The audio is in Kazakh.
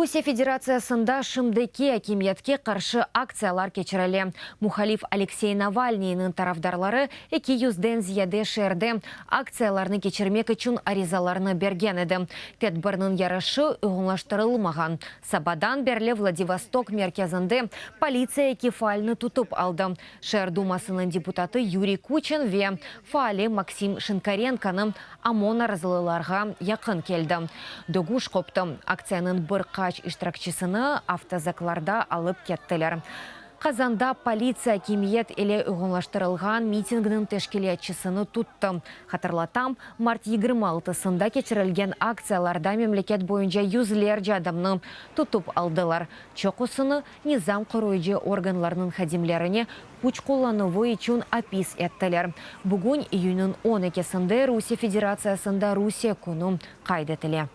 Русия Федерациясында шымдеке акимиятке қаршы акциялар кечірілі. Мухалиф Алексей Навальныйның тарафдарлары 200-ден зияде шерде акцияларны кечірмек үшін аризаларны берген еді. Тедбірнің ярышы ұғынлаштырылмаған. Сабадан берлі Владивосток мерkezінде полиция кефальны тутып алды. Шер думасының депутаты Юрий Кучин ве фаали Максим Шинкаренканың ОМОН аразылыларға яқын келді. Дөгуш қопты. Акцияның бір қач иштиракчысыны автозакларда алып кеттілер. Қазанда полиция акимиет еле ұғынлаштырылған митингінің тәшкілиятчысыны тұтты. Хатырлатам, март 26-сында кечірілген акцияларда мемлекет бойынша юзлерже адамны тұтып алдылар. Чоқысыны низам құруйжы органларының хадимлеріне күч қоллануы үшін апис еттілер. Бүгін июнің 12-сінде Русия Федерациясында Русия күні қайдетілі.